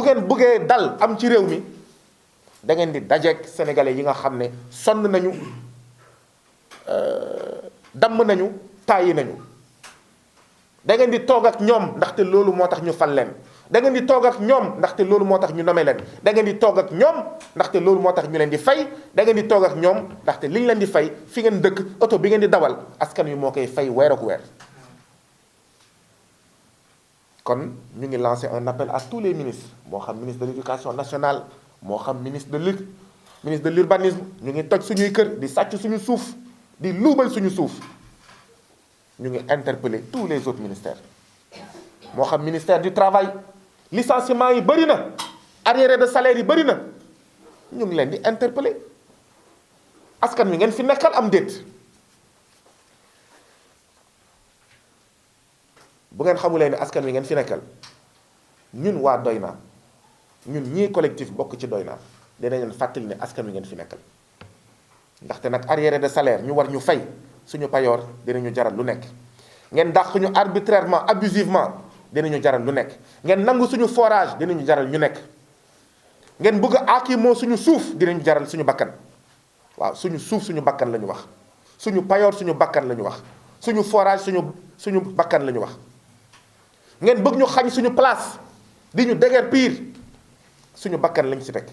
bu ngeen bëggee dal am ci réew mi da ngeen di dajeek sénégalais yi nga xam ne sonn nañu damm nañu tàyyi nañu. da ngeen di toog ak ñoom ndaxte loolu moo tax ñu fal leen. da ngeen di toog ak ñoom ndaxte loolu moo tax ñu nommé leen. da ngeen di toog ak ñoom ndaxte loolu moo tax ñu leen di fay. da ngeen di toog ak ñoom ndaxte li ñu leen di fay fi ngeen dëkk oto bi ngeen di dawal askan wi moo koy fay weer ak weer. kon ñu ngi lancé un appel à tous les ministres moo xam ministre de l'éducation nationale moo xam ministre de l'urbanisme ñu ngi toj suñuy kër di sàcc suñu suuf di luubal suñu suuf. ñu ngi interpeller tous les autres ministères moo xam ministère du travail licenciement yi bëri na arriéré de salaire yi bëri na ñu ngi leen di interpeller askan wi ngeen fi nekkal am déet. bu ngeen xamulee ne askan wi ngeen fi nekkal ñun waa Doyna ñun ñii collectif bokk ci Doyna dinañ leen fàttali ne askan wi ngeen fi nekkal ndaxte nag arriéré de salaire ñu war ñu fay. suñu payoor dinañu jaral lu nekk ngeen dàq ñu arbitrairement abusivement dinañu jaral lu nekk ngeen nangu suñu forage dinañu jaral ñu nekk ngeen bëgg a aakimoo suñu suuf dinañu jaral suñu bakkan waaw suñu suuf suñu bakkan la ñu wax suñu payoor suñu bakkan la ñu wax suñu forage suñu bakkan la ñu wax ngeen bëgg ñu xañ suñu place di ñu déguerpir suñu bakkan lañ ci teg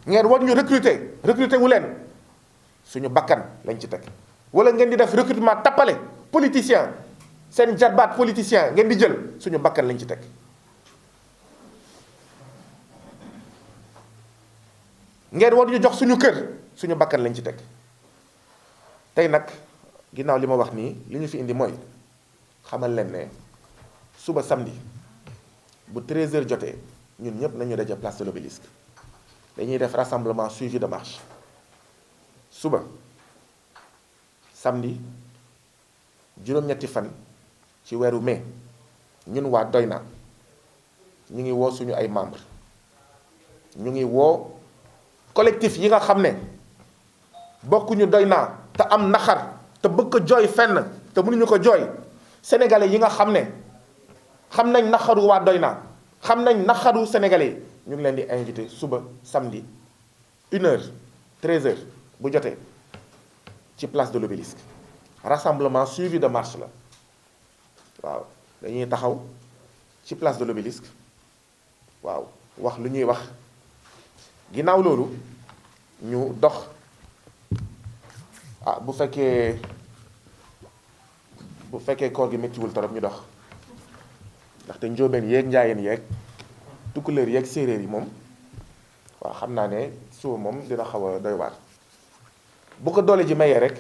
ngeen war ñu recruter wu leen suñu bakkan lañ ci teg wala ngeen di def recrutement tappale politicien seen jarbaat politicien ngeen di jël suñu bakkan lañ ci teg ngeen war ñu jox suñu kër suñu bakkan lañ ci teg tey nag ginnaaw li ma wax nii li ñu fi indi mooy xamal leen ne suba samedi bu 13h jotee ñun ñëpp nañu daje place de l'Obélisque dañuy def rassemblement suivi de marche suba samedi juróom-ñetti fan ci weeru mai ñun waa Doyna ñu ngi woo suñu ay membres ñu ngi woo collectif yi nga xam ne bokkuñu Doyna te am naxar te bëgg ko jooy fenn te mënuñu ko jooy sénégalais yi nga xam ne xam nañ naxaru waa Doyna xam nañ naxaru sénégalais ñu ngi leen di invité suba samedi 1h 13h bu jotee ci place de l'Obélisque rassemblement suivi de marche la waaw dañuy taxaw ci place de l'Obélisque waaw wax lu ñuy wax ginnaaw loolu ñu dox bu fekkee koor gi méttiwul torop ñu dox ndaxte njóobeen yeeg njaayeen yeeg tukkuleer yeeg séeréer yi moom waaw xam naa ne suba moom dina xaw a doy waar bu ko doole ji mayee rek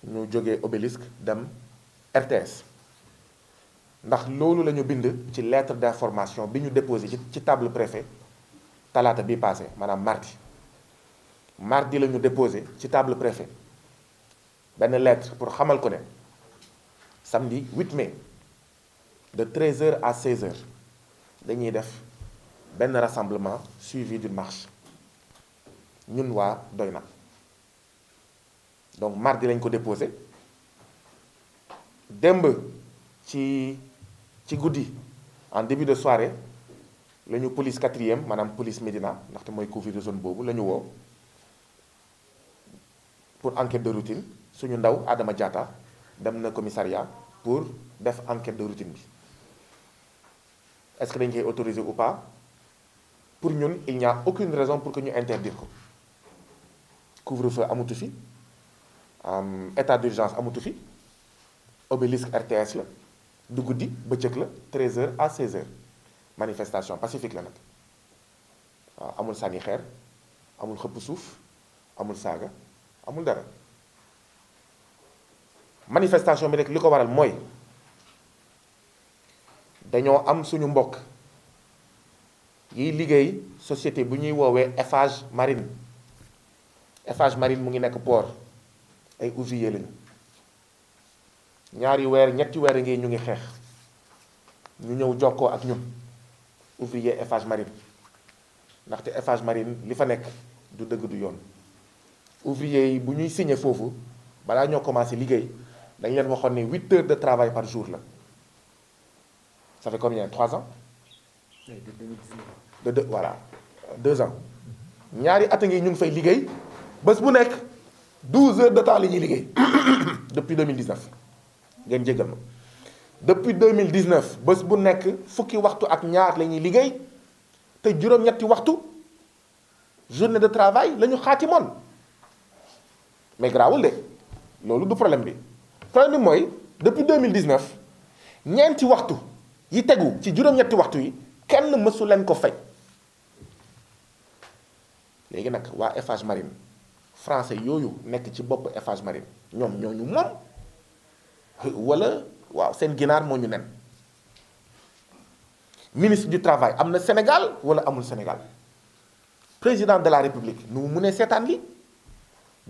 ñu jógee Obélisque dem RTS ndax loolu la ñu bind ci lettre d'information bi ñu déposé ci table préfet talaata bi passé maanaam mardi la ñu déposé ci table préfet benn lettre pour xamal ko ne samedi 8 mai de 13h à 16h dañuy def benn rassemblement suivi d'une marche ñun waa Doyna donc mardi lañ ko déposé démb ci guddi en début de soirée la ñu police 4e maanaam police Médina ndaxte mooy couvrir zone boobu la ñu woo pour enquête de routine suñu ndaw Adama Diatta dem na commissariat pour def enquête de routine bi est-ce que dañ koy autoriser ou pas pour ñun il n'y a aucune raison pour que ñu interdire ko couvre-feu amutu fi état d'urgence amutu fi Obélisque RTS la du guddi bëccëg la 13h à 16h manifestation pacifique la nag waaw amul sànni xeer amul xëpp suuf amul saaga amul dara manifestation bi rek li ko waral mooy dañoo am suñu mbokk yiy liggéey société bu ñuy woowee Eiffage Marine mu ngi nekk port ay ouvrier lañu ñaari weer ñetti weer ngi ñu ngi xeex ñu ñëw jokkoo ak ñun ouvrier Eiffage Marine ndaxte Eiffage Marine li fa nekk du dëgg du yoon ouvrier yi bu ñuy signé foofu balaa ñoo commencé liggéey dañ leen waxoon ne 8 heures de travail par jour la ça fait combien 3 ans. de 2019. Voilà 2 ans ñaari at a ngi ñu ngi fay liggéey bés bu nekk 12 heures de temps la ñuy liggéey depuis 2019 ngeen jéggal ma depuis 2019 bés bu nekk fukki waxtu ak ñaar la ñuy liggéey te juróom-ñetti waxtu journée de travail la ñu xaatimoon mais garaawul de loolu du problème bi mooy depuis 2019 ñeenti waxtu yi tegu ci juróom-ñetti waxtu yi kenn mësu leen ko fay. léegi nag waa Eiffage Marine français yooyu nekk ci bopp Eiffage Marine ñoom ñooñu moom wala waaw seen ginaar moo ñu nen ministre du travail am na Sénégal wala amul Sénégal président de la république nu mu mënee seetaan li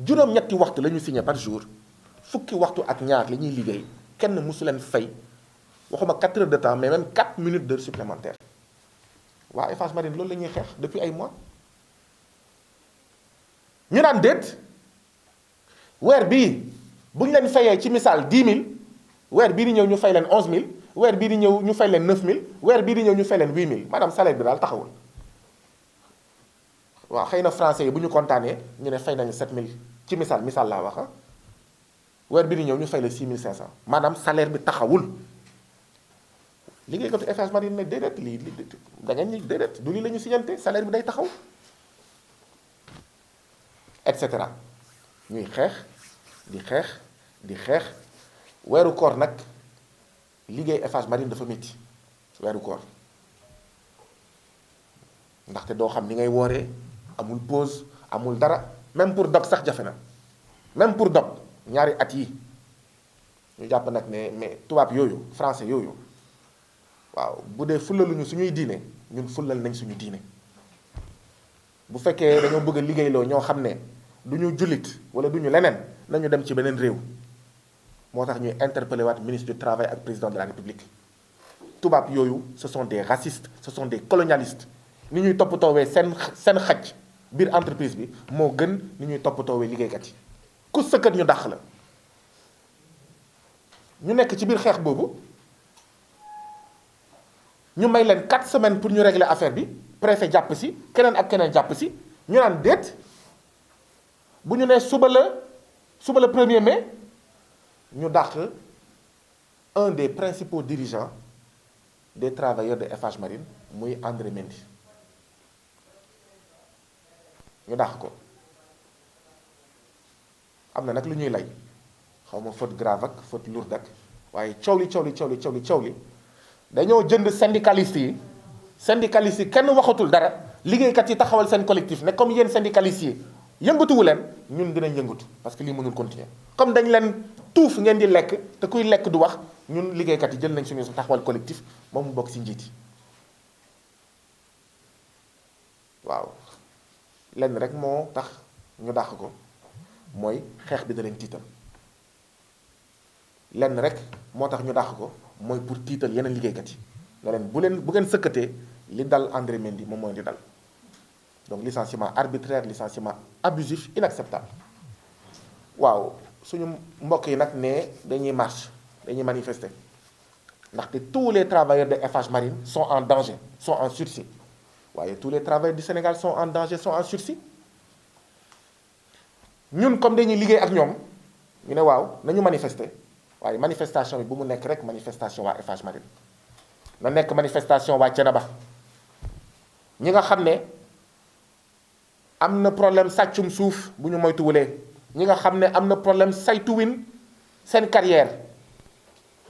juróom-ñetti waxtu la ñu signé par jour fukki waxtu ak ñaar la ñuy liggéey kenn mësu leen fay waxuma 4 heures de temps mais même 4 minutes d'heure supplémentaire waa Eiffage Marine loolu la ñuy xeex depuis ay mois. ñu naan déet weer bii bu ñu leen fayee ci misaal 10 000 weer bii di ñëw ñu fay leen 11 000 weer bii di ñëw ñu fay leen 9 000 weer bii di ñëw ñu fay leen 8 000 maanaam salaire bi daal taxawul. waaw xëy na français yi bu ñu kontaanee ñu ne fay nañu 7 000 ci misaal laa wax weer bii di ñëw ñu fay la 6 500 maanaam salaire bi taxawul. liggéeykatu Eiffage Marine ne déedéet lii da ngeen ñi déedéet du lii la ñu signante salaire bi day taxaw. et cetera ñuy xeex di xeex weeru koor nag liggéey Eiffage Marine dafa métti weeru koor ndaxte doo xam ni ngay wooree amul pause amul dara même pour dog sax jafe na même pour dog ñaari at yi ñu jàpp nag ne mais tubaab yooyu français yooyu waaw bu dee fullaluñu suñuy diine ñun fullal nañ suñu diine bu fekkee dañoo bëgg a liggéeyloo ñoo xam ne du ñu jullit wala du ñu leneen nañu dem ci beneen réew moo tax ñuy interpellé waat ministre du travail ak président de la république tubaab yooyu ce sont des racistes ce sont des colonialistes ni ñuy toppatoowee seen xaj biir entreprise bi moo gën ni ñuy toppatoowee liggéeykat yi ku sëkkat ñu dàq la ñu nekk ci biir xeex boobu ñu may leen 4 semaines pour ñu régler affaire bi préfet jàpp si keneen ak keneen jàpp si ñu naan déet bu ñu nee suba la 1er mai ñu dàq un des principaux dirigeants des travailleurs de Eiffage Marine muy André Mendy ñu dàq ko am na nag lu ñuy lay xaw ma faute grave ak faute lourde ak waaye coow li dañoo jënd syndicalistes yi kenn waxatul dara liggéeykat yi taxawal seen collectif ne comme yéen syndicalistes yi yëngatuwu leen ñun dinañ yëngatu parce que lii mënul continuer comme dañ leen tuuf ngeen di lekk te kuy lekk du wax ñun liggéeykat yi jël nañ suñu taxawal collectif moom mu bokk ci njiit yi waaw lenn rek moo tax ñu dàq ko mooy xeex bi da leen tiital lenn rek moo tax ñu dàq ko mooy pour tiital yeneen liggéeykat yi ne leen bu ngeen sëkkatee li dal André Mendy moom mooy di dal donc licenciement arbitraire licenciement abusif inacceptable waaw suñu mbokk yi nag ne dañuy marche dañuy manifester ndaxte tous les travailleurs de Eiffage Marine sont en danger sont en sursis waaye tous les travailleurs du Sénégal sont en danger sont en sursis ñun comme dañuy liggéey ak ñoom ñu ne waaw nañu manifester waaye manifestation bi bu mu nekk rek manifestation waa Eiffage Marine na nekk manifestation waa Thiénaba ñi nga xam ne am na problème sàccum suuf bu ñu moytuwulee ñi nga xam ne am na problème saytuwin seen carrière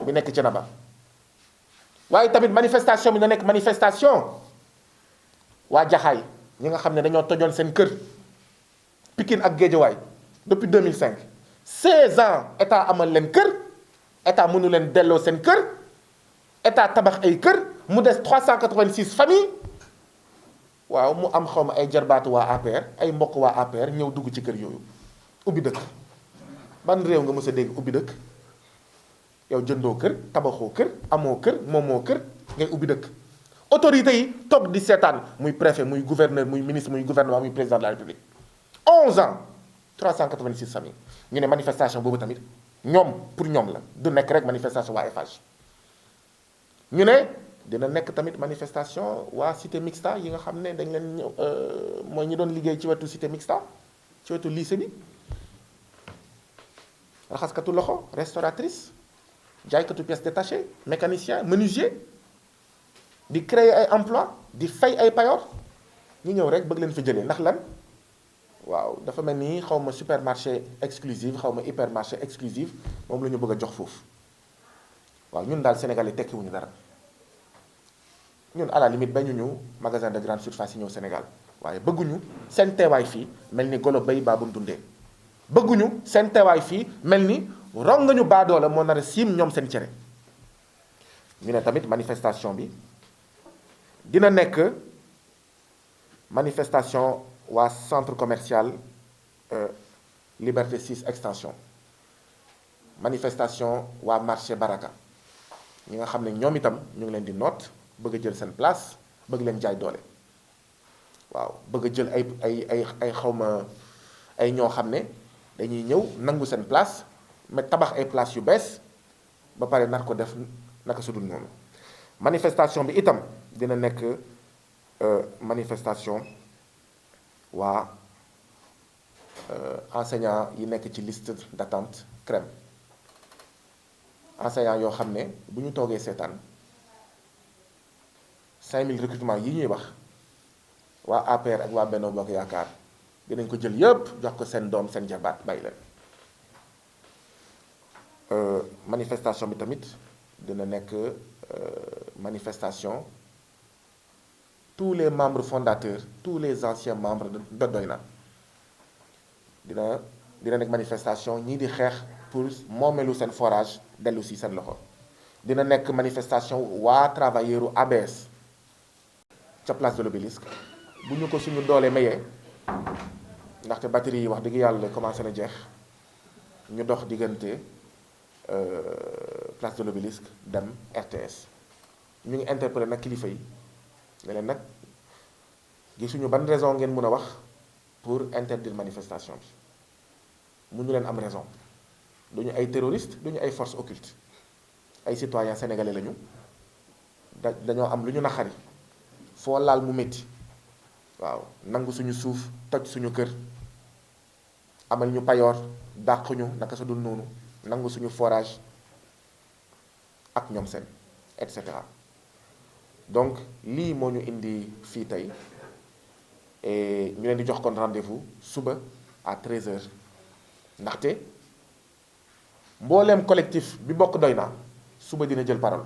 bi nekk Thiénaba waaye tamit manifestation bi na nekk manifestation waa Jaxaay ñi nga xam ne dañoo tojoon seen kër Pikine ak Guédiawaye depuis 2005 16 ans état amal leen kër état mënu leen delloo seen kër état tabax ay kër mu des 386 familles waaw mu am xawma ay jarbaatu waa APR ay mbokk waa APR ñëw dugg ci kër yooyu ubbi dëkk ban réew nga mës a dégg ubbi dëkk yow jëndoo kër tabaxoo kër amoo kër moomoo kër ngay ubbi dëkk autorités yi toog di seetaan muy préfet muy gouverneur muy ministre muy gouvernement muy président de la république 11 ans 386 familles ñu ne manifestation boobu tamit ñoom pour ñoom la du nekk rek manifestation waa Eiffage ñu ne dina nekk tamit manifestation waa cité mixta yi nga xam ne dañ leen ñëw mooy ñi doon liggéey ci wetu cité mixta ci wetu lycée bi raxaskatu loxo restauratrice jaaykatu pièces détachées mécanicien menuisier di créer ay emploi di fay ay payoor ñu ñëw rek bëgg leen fi jëlee ndax lan waaw dafa mel ni xaw ma supermarché exclusive xaw ma hypermarché exclusive moom la ñu bëgg a jox foofu waaw ñun daal Sénégal yi tekkiwuñu dara ñun à la limite bañu ñu magasin de grande surface yi ñëw Sénégal waaye bëgguñu seen teewaay fii mel ni golo bay baa bu dundee bëgguñu seen teewaay fii mel ni rongañu baadoola moo nar a siim ñoom seen cere ñu ne tamit manifestation bi dina nekk manifestation waa centre commercial Liberté 6 extension manifestation waa marché Baraka ñi nga xam ne ñoom itam ñu ngi leen di noot bëgg a jël seen place bëgg leen jaay doole waaw bëgg a jël ay xawma ay ñoo xam ne dañuy ñëw nangu seen place mais tabax ay place yu bees ba pare nar ko def naka su dul noonu manifestation bi itam dina nekk manifestation waa enseignant yi nekk ci liste d'attente CREM enseignant yoo xam ne bu ñu toogee seetaan 5000 recrutements yi ñuy wax waa APR ak waa Benno Bokk Yaakaar dinañ ko jël yëpp jox ko seen doom seen jabaat bàyyi leen manifestation bi tamit dina nekk manifestation tous les membres fondateurs tous les anciens membres de Doyna dina nekk manifestation ñii di xeex pour moomeelu seen forage dellu si seen loxo dina nekk manifestation waa travailleuru ABS ca place de l'Obélisque bu ñu ko suñu doolee mayee ndaxte batterie yi wax dëgg yàlla commencé na jeex ñu dox diggante place de l'Obélisque dem RTS ñu ngi interpellé nag kilifa yi ne leen nag gisuñu ban raison ngeen mën a wax pour interdire manifestation bi mu ñu leen am raison duñu ay terroristes duñu ay forces occultes ay citoyens sénégalais lañu dañoo am lu ñu naqari foo laal mu métti waaw nangu suñu suuf toj suñu kër amal ñu payoor dàq ñu naka sa dul noonu nangu suñu forage ak ñoom seen et cetera donc lii moo ñu indi fii tey et ñu leen di jox kon rendez-vous suba à 13h ndaxte mbooleem collectif bi bokk Doyna suba dina jël parole